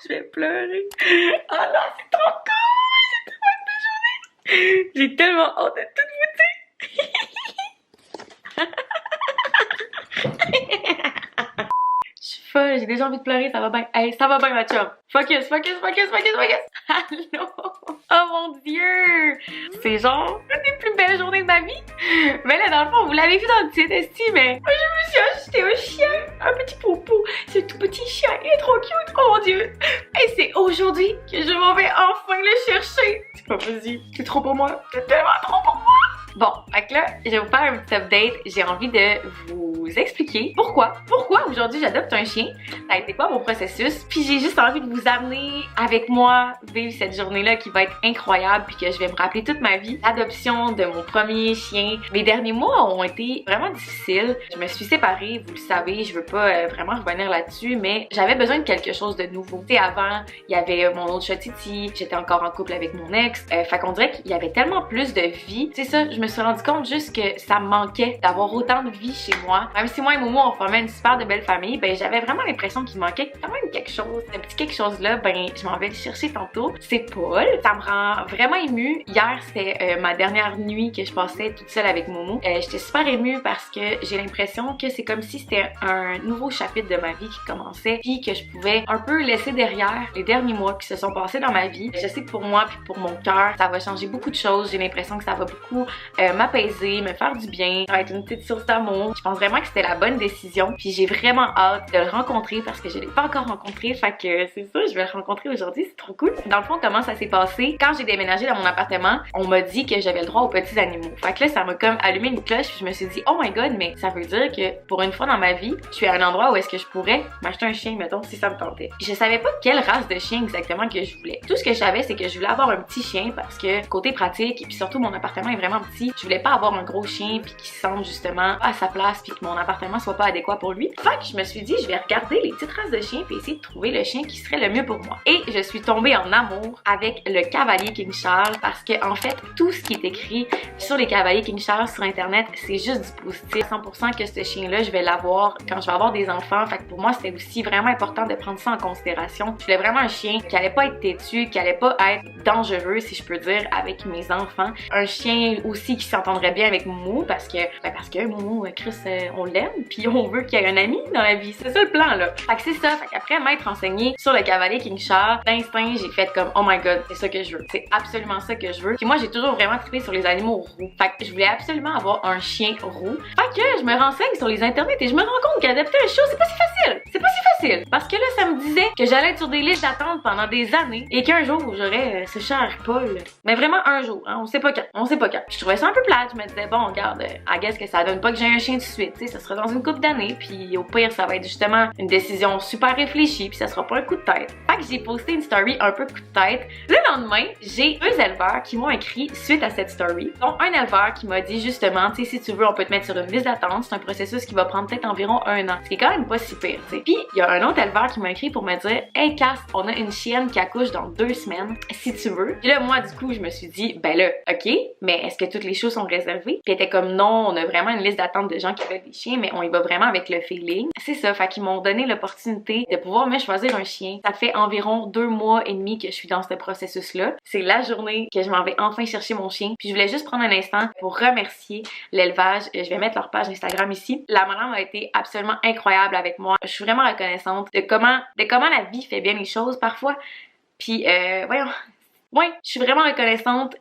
je vais pleurer. Oh non, c'est trop cool! C'est trop une belle journée! J'ai tellement hâte de tout vous dire! Je suis folle, j'ai déjà envie de pleurer, ça va bien. Hey, ça va bien, ma chum. Focus, focus, focus, focus, focus. Allô? Oh mon Dieu! C'est genre une des plus belles journées de ma vie. Mais là, dans le fond, vous l'avez vu dans le titre, esti, mais moi, je me suis acheté un chien, un petit poupou. C'est un tout petit chien, il est trop cute. Oh mon Dieu! Et c'est aujourd'hui que je m'en vais enfin le chercher. C'est pas possible. C'est trop pour moi. C'est tellement trop pour moi. Bon, fait que là, je vais vous faire un petit update. J'ai envie de vous expliquer pourquoi aujourd'hui j'adopte un chien. Ça a été quoi mon processus? Puis j'ai juste envie de vous amener avec moi vivre cette journée-là qui va être incroyable puis que je vais me rappeler toute ma vie. L'adoption de mon premier chien. Mes derniers mois ont été vraiment difficiles. Je me suis séparée, vous le savez, je veux pas vraiment revenir là-dessus, mais j'avais besoin de quelque chose de nouveau. Tu sais, avant, il y avait mon autre chat Titi, j'étais encore en couple avec mon ex. Fait qu'on dirait qu'il y avait tellement plus de vie. Tu sais ça, je me suis rendu compte juste que ça me manquait d'avoir autant de vie chez moi. Même si moi et Momo on formait une super de belle famille, ben j'avais vraiment l'impression qu'il manquait quand même quelque chose. Ce petit quelque chose là, ben je m'en vais le chercher tantôt. C'est Paul. Ça me rend vraiment émue. Hier c'était ma dernière nuit que je passais toute seule avec Momo. J'étais super émue parce que j'ai l'impression que c'est comme si c'était un nouveau chapitre de ma vie qui commençait, puis que je pouvais un peu laisser derrière les derniers mois qui se sont passés dans ma vie. Je sais que pour moi puis pour mon cœur, ça va changer beaucoup de choses. J'ai l'impression que ça va beaucoup m'apaiser, me faire du bien, ça va être une petite source d'amour. Je pense vraiment que c'était la bonne décision, puis j'ai vraiment hâte de le rencontrer parce que je l'ai pas encore rencontré, fait que c'est ça, je vais le rencontrer aujourd'hui, c'est trop cool. Dans le fond, comment ça s'est passé? Quand j'ai déménagé dans mon appartement, on m'a dit que j'avais le droit aux petits animaux. Fait que là, ça m'a comme allumé une cloche, puis je me suis dit, oh my god, mais ça veut dire que pour une fois dans ma vie, je suis à un endroit où est-ce que je pourrais m'acheter un chien, mettons, si ça me tentait. Je savais pas quelle race de chien exactement que je voulais. Tout ce que je savais, c'est que je voulais avoir un petit chien parce que côté pratique, et puis surtout mon appartement est vraiment petit, je voulais pas avoir un gros chien puis qui se sente justement pas à sa place puis que mon appartement soit pas adéquat pour lui. Fait que je me suis dit, je vais regarder les petites races de chiens puis essayer de trouver le chien qui serait le mieux pour moi. Et je suis tombée en amour avec le cavalier King Charles parce que en fait, tout ce qui est écrit sur les cavaliers King Charles sur internet, c'est juste du positif. 100% que ce chien-là, je vais l'avoir quand je vais avoir des enfants. Fait que pour moi, c'était aussi vraiment important de prendre ça en considération. Je voulais vraiment un chien qui allait pas être têtu, qui allait pas être dangereux, si je peux dire, avec mes enfants. Un chien aussi qui s'entendrait bien avec Momo parce que Momo, Chris, on l'aime puis on veut qu'il y ait un ami dans la vie. C'est ça le plan là. Fait que c'est ça. Fait qu'après m'être renseignée sur le cavalier King Charles, d'instinct, j'ai fait comme oh my god, c'est ça que je veux. C'est absolument ça que je veux. Puis moi, j'ai toujours vraiment trippé sur les animaux roux. Fait que je voulais absolument avoir un chien roux. Fait que je me renseigne sur les internets et je me rends compte qu'adopter un chien, c'est pas si facile. C'est pas si facile. Parce que là, ça me disait que j'allais être sur des listes d'attente pendant des années et qu'un jour, j'aurais ce cher Paul. Mais vraiment un jour, hein, on sait pas quand. On sait pas quand. Je trouvais ça un peu plate. Je me disais, bon, regarde, I guess que ça donne pas que j'ai un chien tout de suite. Tu sais, ça sera dans une couple d'années. Puis au pire, ça va être justement une décision super réfléchie. Puis ça sera pas un coup de tête. Fait que j'ai posté une story un peu coup de tête. Le lendemain, j'ai 2 éleveurs qui m'ont écrit suite à cette story. Donc, un éleveur qui m'a dit justement, tu sais, si tu veux, on peut te mettre sur une liste d'attente. C'est un processus qui va prendre peut-être environ 1 an. Ce qui est quand même pas si pire, tu sais. Puis, il y a un autre éleveur qui m'a écrit pour me dire, hey Cass, on a une chienne qui accouche dans 2 semaines, si tu veux. Puis là, moi, du coup, je me suis dit, ben là, ok, mais est-ce que toutes les choses sont réservées? Puis elle était comme, non, on a vraiment une liste d'attente de gens qui veulent des chiens, mais on y va vraiment avec le feeling. C'est ça, fait qu'ils m'ont donné l'opportunité de pouvoir me choisir un chien. Ça fait environ 2 mois et demi que je suis dans ce processus-là. C'est la journée que je m'en vais enfin chercher mon chien. Puis je voulais juste prendre un instant pour remercier l'élevage. Je vais mettre leur page Instagram ici. La madame a été absolument incroyable avec moi. Je suis vraiment reconnaissante de comment la vie fait bien les choses parfois. Puis, voyons. Ouais, je suis vraiment reconnaissante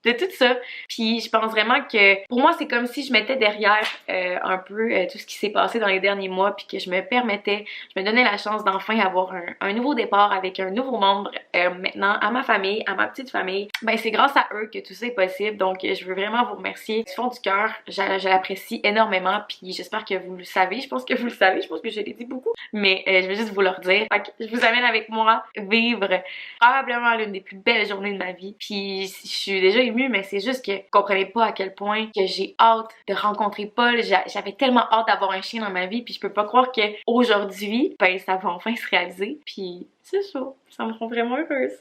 de tout ça. Puis je pense vraiment que pour moi c'est comme si je mettais derrière un peu tout ce qui s'est passé dans les derniers mois puis que je me donnais la chance d'enfin avoir un nouveau départ avec un nouveau membre maintenant à ma famille, à ma petite famille. Ben c'est grâce à eux que tout ça est possible, donc je veux vraiment vous remercier du fond du cœur. Je l'apprécie énormément puis j'espère que vous le savez. Je pense que vous le savez, je pense que je l'ai dit beaucoup, mais je vais juste vous le redire. Fait que je vous amène avec moi vivre probablement l'une des plus belles journées de ma vie. Puis je suis déjà mais c'est juste que vous comprenez pas à quel point que j'ai hâte de rencontrer Paul. J'avais tellement hâte d'avoir un chien dans ma vie, puis je peux pas croire que aujourd'hui, ben ça va enfin se réaliser. Puis c'est ça me rend vraiment heureuse.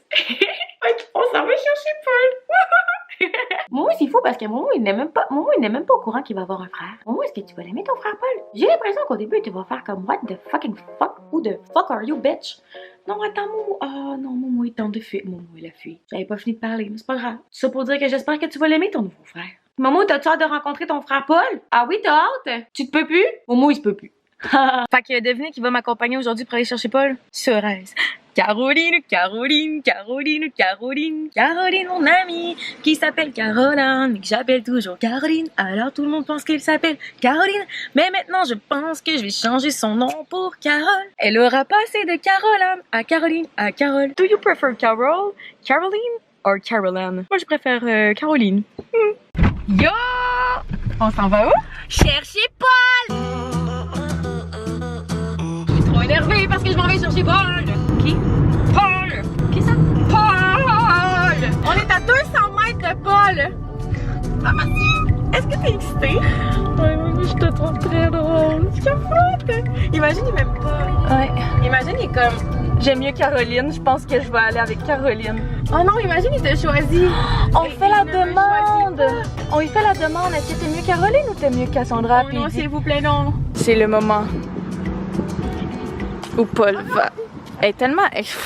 On s'en va chercher Paul. Momo, c'est fou parce que Momo, il n'est même pas au courant qu'il va avoir un frère. Momo, est-ce que tu vas l'aimer ton frère Paul? J'ai l'impression qu'au début, tu vas faire comme what the fucking fuck? Who the fuck are you, bitch? Non, attends, Momo. Ah non, Momo, il tente de fuir. Momo, il a fui. J'avais pas fini de parler, mais c'est pas grave. Ça pour dire que j'espère que tu vas l'aimer ton nouveau frère. Momo, t'as-tu hâte de rencontrer ton frère Paul? Ah oui, t'as hâte? Tu te peux plus? Momo, il se peut plus. Fait que devinez qui va m'accompagner aujourd'hui pour aller chercher Paul? Thérèse. Caroline, Caroline, Caroline, Caroline, Caroline, mon amie, qui s'appelle Caroline, mais que j'appelle toujours Caroline. Alors tout le monde pense qu'elle s'appelle Caroline, mais maintenant je pense que je vais changer son nom pour Carole. Elle aura passé de Caroline à Caroline à Carole. Do you prefer Carol, Caroline or Caroline? Moi je préfère Caroline. Yo! On s'en va où? Chercher Paul! Je suis trop énervée parce que je m'en vais chercher Paul! Qui? Paul! Qui ça? Paul! On est à 200 mètres de Paul! Maman, est-ce que t'es excitée? Ouais, oui, je te trouve très drôle. Je capote! Imagine, il m'aime pas. Ouais. Imagine, il est comme... J'aime mieux Caroline, je pense que je vais aller avec Caroline. Oh non, imagine, il t'a choisi. On fait la demande. On lui fait la demande. Est-ce que t'es mieux Caroline ou t'es mieux Cassandra? Oh non, s'il vous plaît, non. C'est le moment où Paul va. Elle est tellement... Je suis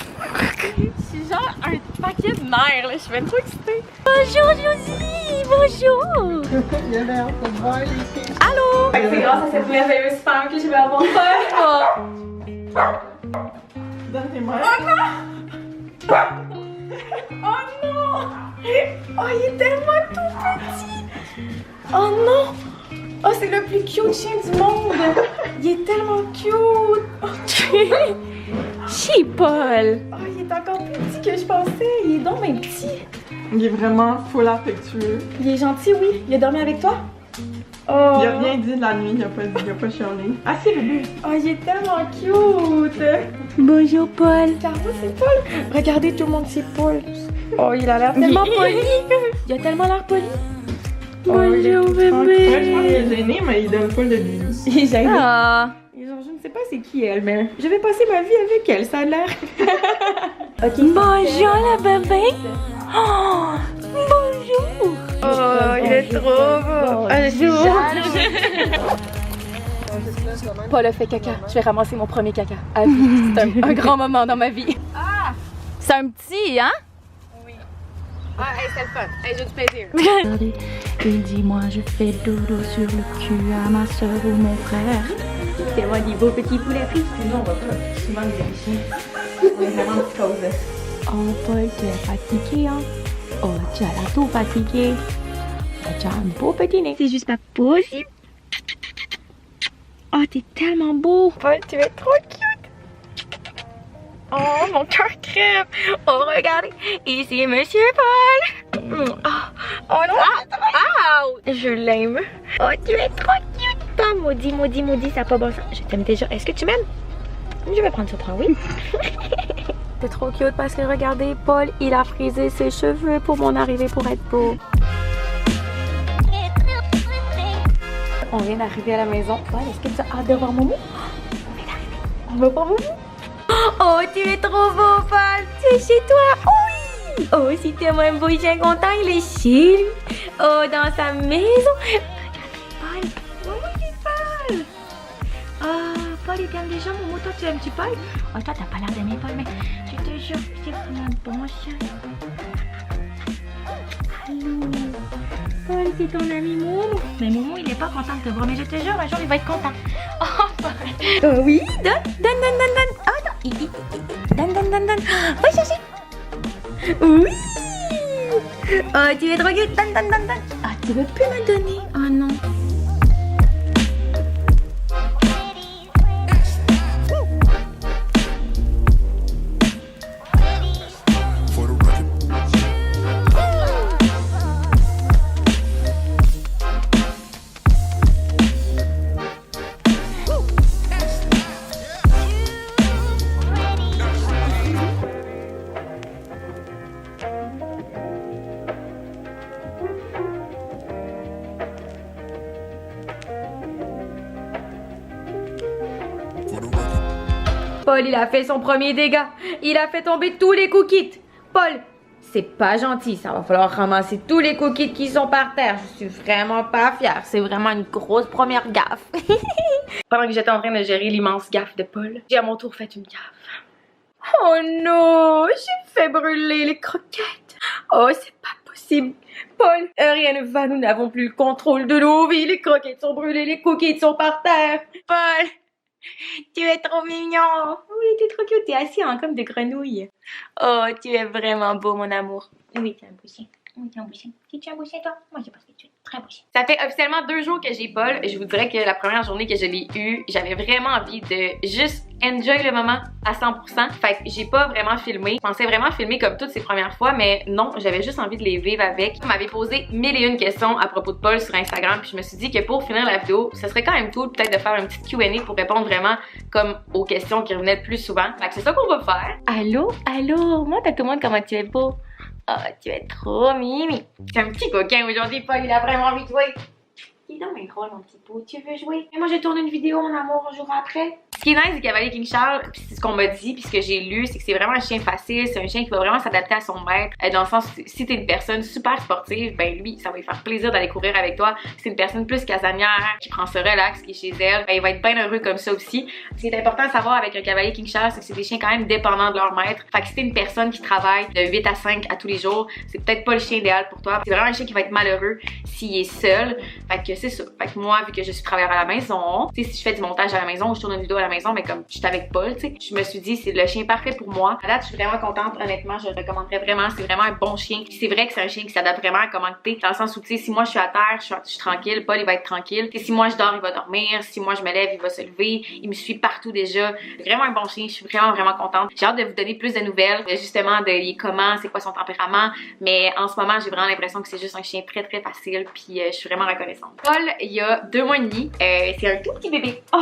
genre un paquet de nerfs, là. Je suis même trop excitée. Bonjour, Josie! Bonjour! Allô? C'est grâce à cette merveilleuse femme que je vais avoir peur. Donnez-moi. Oh non! Oh non! Oh, il est tellement tout petit! Oh non! Oh, c'est le plus cute chien du monde! Il est tellement cute! Chi Paul! Oh, il est encore plus petit que je pensais! Il est donc bien petit! Il est vraiment full affectueux. Il est gentil, oui. Il a dormi avec toi? Oh. Il a rien dit de la nuit, il a pas chialé. Ah si, bébé! Oh, il est tellement cute! Bonjour Paul! Regardez, c'est Paul! Regardez, tout le monde, c'est Paul! Oh, il a l'air tellement poli! Il a tellement l'air poli! Bonjour bébé! Ouais, je pense qu'il est gêné, mais il donne pas de lui. Il est gêné. Ah. Genre, je ne sais pas c'est qui elle, mais je vais passer ma vie avec elle, ça a l'air. Ok. Bonjour la bébé! Oh, bonjour! Oh, il est trop beau! Bonjour! Paul a fait caca. Je vais ramasser mon premier caca à vie. C'est un grand moment dans ma vie. Ah! C'est un petit, hein? Oui. Ah, hey, c'est le fun. Hey, j'ai du plaisir. Regardez, il dit, moi, je fais dodo sur le cul à ma soeur ou mon frère. C'est moi des beaux petits poulets frits. Nous, on va pas souvent les afficher. On est vraiment une cause. Oh, Paul, tu es fatigué, hein? Oh, tu as l'air tout fatigué. Tu as un beau petit nez. C'est juste pas possible. Oh, t'es tellement beau! Paul, tu es trop cute! Oh, mon cœur crève! Oh, regardez! Ici, Monsieur Paul! Oh non! Je l'aime! Oh, tu es trop cute! Oh, maudit, maudit, maudit, ça n'a pas bon sens. Je t'aime déjà. Est-ce que tu m'aimes? Je vais prendre ce point, oui. T'es trop cute parce que regardez, Paul, il a frisé ses cheveux pour mon arrivée pour être beau. On vient d'arriver à la maison. Paul, est-ce que tu as hâte de voir Momo? On vient d'arriver. On va voir Momo. Oh, tu es trop beau, Paul. Tu es chez toi. Oui. Oh, si t'es moins beau, il est content. Il est chez lui. Oh, dans sa maison. Regardez, Paul. Momo, c'est Paul. Ah, Paul, il t'aime déjà, Momo. Toi, tu aimes-tu Paul? Oh, toi, t'as pas l'air d'aimer Paul, mais je te jure, c'est un bon chien. Allô. Paul, c'est ton ami Momo. Mais Momo, il est pas content de te voir, mais je te jure, un jour, il va être content. Oh, Paul. Oui, donne. Oh, non, donne. Va chercher. Oui. Oh, tu es trop cute. Donne. Ah, tu veux plus me donner. Oh, non. Paul, il a fait son premier dégât. Il a fait tomber tous les cookies. Paul, C'est pas gentil, ça va falloir ramasser tous les cookies qui sont par terre. Je suis vraiment pas fière, c'est vraiment une grosse première gaffe. Pendant que j'étais en train de gérer l'immense gaffe de Paul, j'ai à mon tour fait une gaffe. Oh non, j'ai fait brûler les croquettes. Oh, c'est pas possible. Paul, rien ne va, nous n'avons plus le contrôle de nos vies. Les croquettes sont brûlées, les cookies sont par terre. Paul, tu es trop mignon. Oui, t'es trop cute, t'es assis en comme de grenouille. Oh, tu es vraiment beau, mon amour. Oui, t'es un beau chien. Oui, t'es un beau chien. Es-tu un beau chien, toi? Moi, je pense que tu es très beau chien. Ça fait officiellement 2 jours que j'ai Paul. Je vous dirais que la première journée que je l'ai eu, j'avais vraiment envie de juste enjoy le moment à 100%. Fait que j'ai pas vraiment filmé. Je pensais vraiment filmer comme toutes ces premières fois, mais non, j'avais juste envie de les vivre avec. On m'avait posé 1001 questions à propos de Paul sur Instagram, puis je me suis dit que pour finir la vidéo, ce serait quand même cool peut-être de faire une petite Q&A pour répondre vraiment comme aux questions qui revenaient le plus souvent. Fait que c'est ça qu'on va faire. Allô, allô, moi t'as tout le monde comment tu es beau. Oh, tu es trop mimi. C'est un petit coquin aujourd'hui, Paul, il a vraiment envie de jouer. Il est donc bien drôle, mon petit pot. Tu veux jouer? Mais moi, je tourne une vidéo, mon amour, on jouera après. Ce qui est nice du cavalier King Charles, puis c'est ce qu'on m'a dit, puis ce que j'ai lu, c'est que c'est vraiment un chien facile, c'est un chien qui va vraiment s'adapter à son maître. Dans le sens, si t'es une personne super sportive, ben lui, ça va lui faire plaisir d'aller courir avec toi. Si c'est une personne plus casanière, qui prend ce relax, qui est chez elle, ben il va être bien heureux comme ça aussi. Ce qui est important à savoir avec un cavalier King Charles, c'est que c'est des chiens quand même dépendants de leur maître. Fait que si t'es une personne qui travaille de 8 à 5 à tous les jours, c'est peut-être pas le chien idéal pour toi. C'est vraiment un chien qui va être malheureux s'il est seul. Fait que c'est ça. Fait que moi, vu que je suis travailleur à la maison, tu sais, si je fais du montage à la maison ou je tourne une vidéo à la maison, mais comme je suis avec Paul, tu sais, je me suis dit c'est le chien parfait pour moi. À date, je suis vraiment contente, honnêtement, je le recommanderais vraiment, c'est vraiment un bon chien. Puis c'est vrai que c'est un chien qui s'adapte vraiment à comment t'es, dans le sens où tu sais, si moi je suis à terre, je suis tranquille, Paul il va être tranquille. Et si moi je dors, il va dormir, si moi je me lève, il va se lever, il me suit partout déjà. C'est vraiment un bon chien, je suis vraiment contente. J'ai hâte de vous donner plus de nouvelles, justement de comment, c'est quoi son tempérament, mais en ce moment, j'ai vraiment l'impression que c'est juste un chien très facile, puis je suis vraiment reconnaissante. Paul, il y a 2 mois et demi, c'est un tout petit bébé. Oh,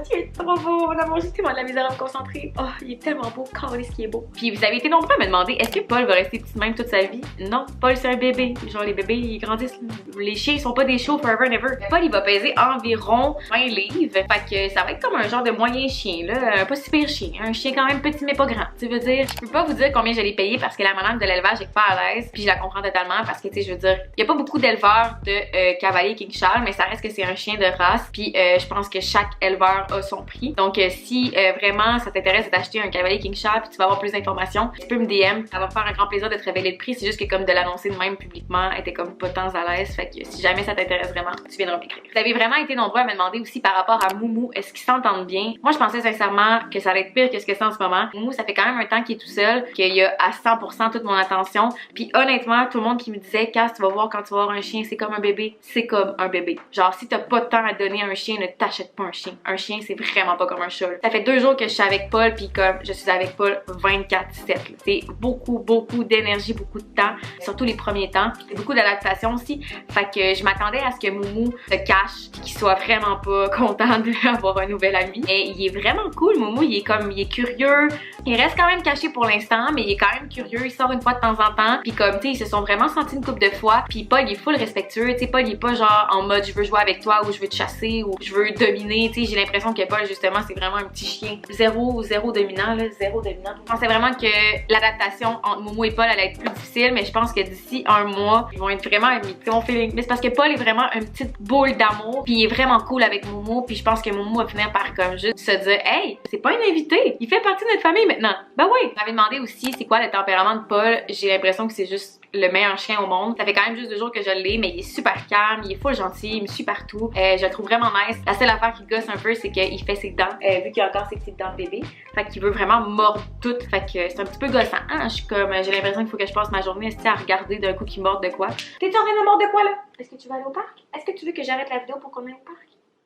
tu es trop beau, mon amour, j'ai tellement de la misère à me concentrer. Oh, il est tellement beau, ce qui est beau. Puis vous avez été nombreux à me demander, est-ce que Paul va rester petit de même toute sa vie? Non, Paul c'est un bébé. Genre les bébés, ils grandissent. Les chiens, ils sont pas des chiots forever and ever. Paul, il va peser environ 20 livres. Fait que ça va être comme un genre de moyen chien, là. Pas si pire chien. Un chien quand même petit mais pas grand. Tu veux dire, je peux pas vous dire combien je l'ai payé parce que la madame de l'élevage est pas à l'aise. Puis je la comprends totalement parce que, tu sais, je veux dire, il y a pas beaucoup d'éleveurs de cavalier King Charles, mais ça reste que c'est un chien de race. Puis je pense que chaque éleveur a son prix. Donc si vraiment ça t'intéresse d'acheter un cavalier King Charles puis tu vas avoir plus d'informations, tu peux me DM. Ça va me faire un grand plaisir de te révéler le prix. C'est juste que comme de l'annoncer de même publiquement, elle était comme pas tant à l'aise. Fait que si jamais ça t'intéresse vraiment, tu viendras m'écrire. Vous avez vraiment été nombreux à me demander aussi par rapport à Moumou, est-ce qu'ils s'entendent bien? Moi je pensais sincèrement que ça allait être pire que ce que c'est en ce moment. Moumou, ça fait quand même un temps qu'il est tout seul, qu'il a à 100% toute mon attention. Puis honnêtement, tout le monde qui me disait Cass, tu vas voir quand tu vas avoir un chien, c'est comme un bébé. C'est comme un bébé. Genre si t'as pas de temps à donner à un chien, ne t'achète pas un chien. Un chien, c'est vraiment pas comme un chat. Ça fait 2 jours que je suis avec Paul, puis comme je suis avec Paul 24/7. C'est beaucoup d'énergie, beaucoup de temps, surtout les premiers temps. C'est beaucoup d'adaptation aussi. Fait que je m'attendais à ce que Moumou se cache, puis qu'il soit vraiment pas content d'avoir un nouvel ami. Et il est vraiment cool, Moumou. Il est curieux. Il reste quand même caché pour l'instant, mais il est quand même curieux. Il sort une fois de temps en temps. Puis comme, tu sais, ils se sont vraiment sentis une couple de fois. Puis Paul, il est full respectueux. Tu sais, Paul, il est pas genre en mode je veux jouer avec toi ou je veux te chasser ou je veux dominer. Tu sais, j'ai l'impression que Paul, justement, c'est vraiment un petit chien. Zéro dominant, là. Zéro dominant. Je pensais vraiment que l'adaptation entre Moumou et Paul allait être plus difficile, mais je pense que d'ici 1 mois, ils vont être vraiment amis. C'est mon feeling. Mais c'est parce que Paul est vraiment une petite boule d'amour. Puis il est vraiment cool avec Moumou. Puis je pense que Moumou va finir par comme juste se dire hey, c'est pas un invité. Il fait partie de notre famille maintenant. Ben oui. Vous m'avez demandé aussi c'est quoi le tempérament de Paul. J'ai l'impression que c'est juste le meilleur chien au monde. Ça fait quand même juste 2 jours que je l'ai, mais il est super calme, il est full gentil, il me suit partout. Je le trouve vraiment nice. La seule affaire qui gosse un peu, c'est qu'il fait ses dents, vu qu'il a encore ses petites dents de bébé. Fait qu'il veut vraiment mordre toutes. Fait que c'est un petit peu gossant. Hein? Je suis comme, j'ai l'impression qu'il faut que je passe ma journée à regarder d'un coup qu'il morde de quoi. T'es-tu en train de mordre de quoi là? Est-ce que tu vas aller au parc? Est-ce que tu veux que j'arrête la vidéo pour qu'on aille au parc?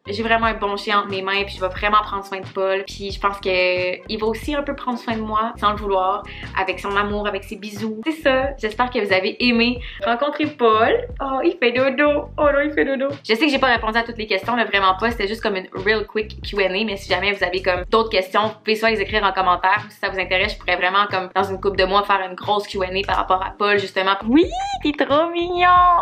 J'ai vraiment un bon chien entre mes mains, puis je vais vraiment prendre soin de Paul. Puis je pense qu'il va aussi un peu prendre soin de moi, sans le vouloir, avec son amour, avec ses bisous. C'est ça. J'espère que vous avez aimé rencontrer Paul. Oh, il fait dodo. Oh non, il fait dodo. Je sais que j'ai pas répondu à toutes les questions, là, vraiment pas. C'était juste comme une real quick Q&A, mais si jamais vous avez comme d'autres questions, vous pouvez soit les écrire en commentaire, ou si ça vous intéresse, je pourrais vraiment comme dans une couple de mois faire une grosse Q&A par rapport à Paul, justement. Oui, t'es trop mignon.